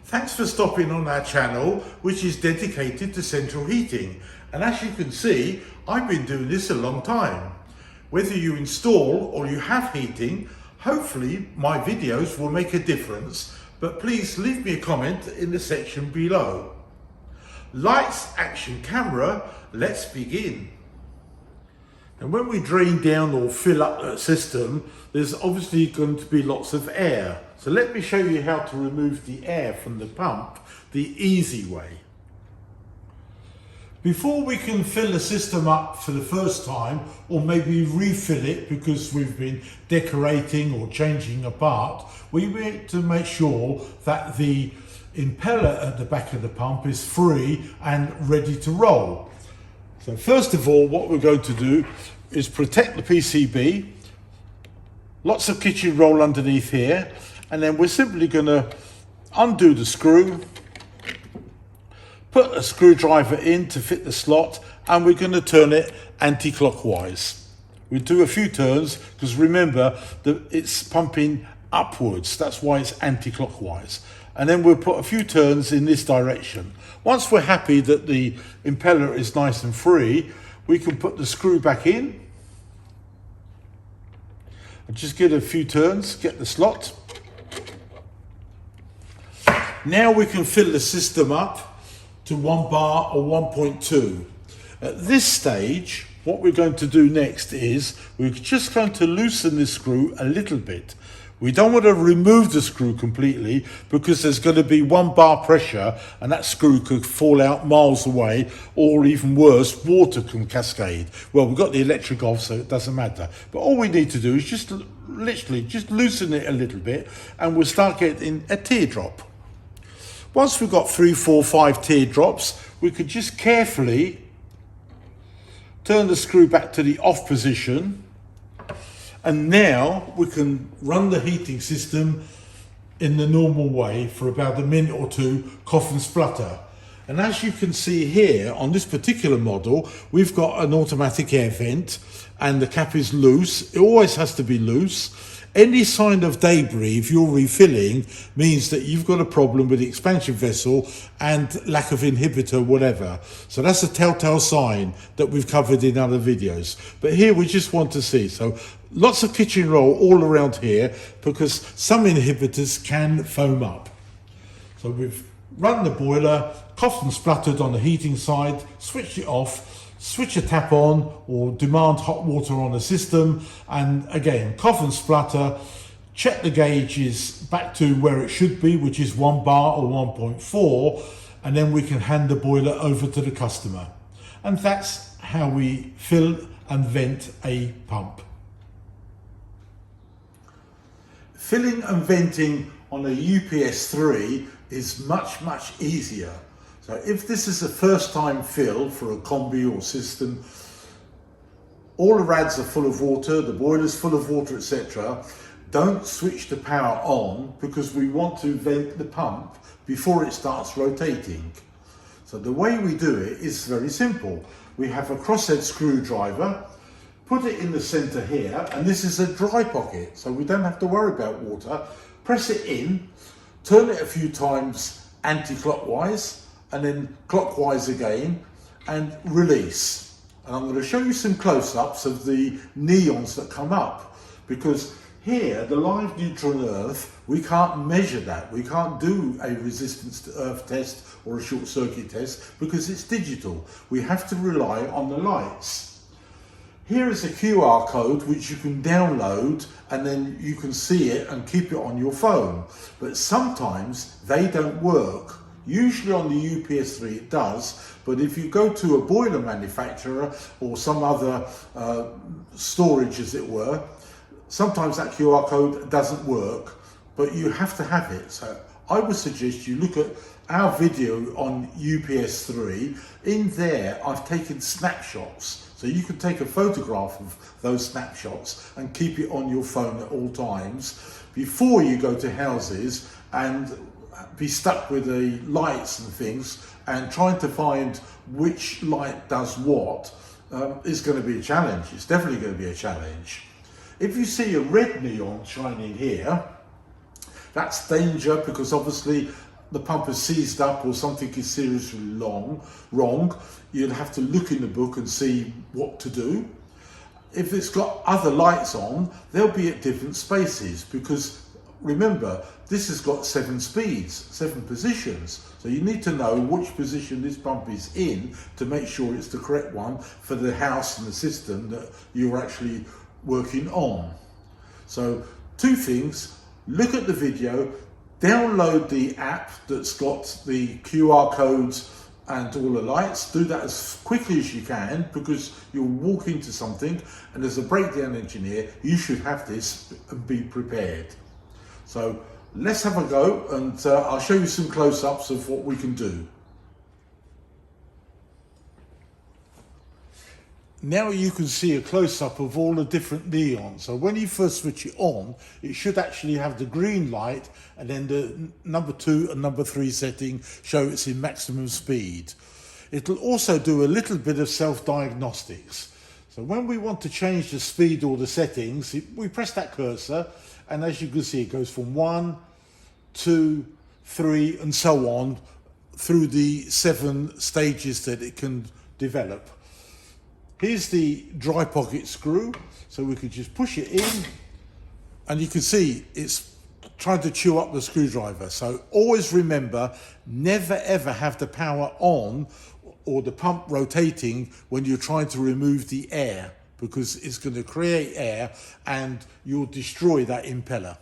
Thanks for stopping on our channel, which is dedicated to central heating. And as you can see, I've been doing this a long time. Whether you install or you have heating, hopefully my videos will make a difference, but please leave me a comment in the section below. Lights, action, camera, let's begin. And when we drain down or fill up that system, there's obviously going to be lots of air. So let me show you how to remove the air from the pump the easy way. Before we can fill the system up for the first time, or maybe refill it because we've been decorating or changing a part, we need to make sure that the impeller at the back of the pump is free and ready to roll. So first of all, what we're going to do is protect the PCB. Lots of kitchen roll underneath here, and then we're simply going to undo the screw, put a screwdriver in to fit the slot, and we're going to turn it anti-clockwise. We do a few turns because remember that it's pumping upwards, that's why it's anti-clockwise. And then we'll put a few turns in this direction. Once we're happy that the impeller is nice and free, we can put the screw back in. And just get a few turns, get the slot. Now we can fill the system up to 1 bar or 1.2. At this stage, what we're going to do next is we're just going to loosen this screw a little bit. We don't want to remove the screw completely because there's going to be 1 bar pressure and that screw could fall out miles away, or even worse, water can cascade. Well, we've got the electric off, so it doesn't matter. But all we need to do is just literally just loosen it a little bit and we'll start getting a teardrop. Once we've got 3, 4, 5 teardrops, we could just carefully turn the screw back to the off position. And now we can run the heating system in the normal way for about a minute or two, cough and splutter. And as you can see here on this particular model, we've got an automatic air vent and the cap is loose. It always has to be loose. Any sign of debris, if you're refilling, means that you've got a problem with the expansion vessel and lack of inhibitor, whatever. So that's a telltale sign that we've covered in other videos. But here we just want to see. So lots of kitchen roll all around here because some inhibitors can foam up. So we've run the boiler, coughed and spluttered on the heating side, switched it off, switch a tap on or demand hot water on the system, and again cough and splutter, check the gauges back to where it should be, which is 1 bar or 1.4, and then we can hand the boiler over to the customer. And that's how we fill and vent a pump. Filling and venting on a USP3 is much easier. So if this is a first time fill for a Combi or system, all the rads are full of water, the boiler's full of water, etc. Don't switch the power on because we want to vent the pump before it starts rotating. So the way we do it is very simple. We have a crosshead screwdriver, put it in the center here, and this is a dry pocket, so we don't have to worry about water. Press it in, turn it a few times anti-clockwise, and then clockwise again, and release. And I'm going to show you some close-ups of the neons that come up, because here, the live neutral earth, we can't measure that. We can't do a resistance to earth test or a short circuit test because it's digital. We have to rely on the lights. Here is a QR code which you can download and then you can see it and keep it on your phone. But sometimes they don't work. Usually on the USP3 it does, but if you go to a boiler manufacturer or some other storage as it were, sometimes that QR code doesn't work, but you have to have it. So I would suggest you look at our video on USP3. In there I've taken snapshots, so you can take a photograph of those snapshots and keep it on your phone at all times before you go to houses and be stuck with the lights and things, and trying to find which light does what is going to be a challenge. It's definitely going to be a challenge. If you see a red neon shining here, that's danger, because obviously the pump is seized up or something is seriously wrong, you'd have to look in the book and see what to do. If it's got other lights on, they'll be at different spaces, because remember, this has got 7 speeds, 7 positions. So you need to know which position this pump is in to make sure it's the correct one for the house and the system that you're actually working on. So 2 things: look at the video, download the app that's got the QR codes and all the lights. Do that as quickly as you can, because you'll walk into something, and as a breakdown engineer you should have this and be prepared. So let's have a go, and I'll show you some close-ups of what we can do. Now you can see a close-up of all the different neons. So when you first switch it on, it should actually have the green light, and then the number 2 and number 3 setting show it's in maximum speed. It'll also do a little bit of self-diagnostics. So when we want to change the speed or the settings, we press that cursor, and as you can see, it goes from 1, 2, 3, and so on through the 7 stages that it can develop. Here's the dry pocket screw, so we could just push it in, and you can see it's trying to chew up the screwdriver. So always remember, never ever have the power on or the pump rotating when you're trying to remove the air, because it's going to create air and you'll destroy that impeller.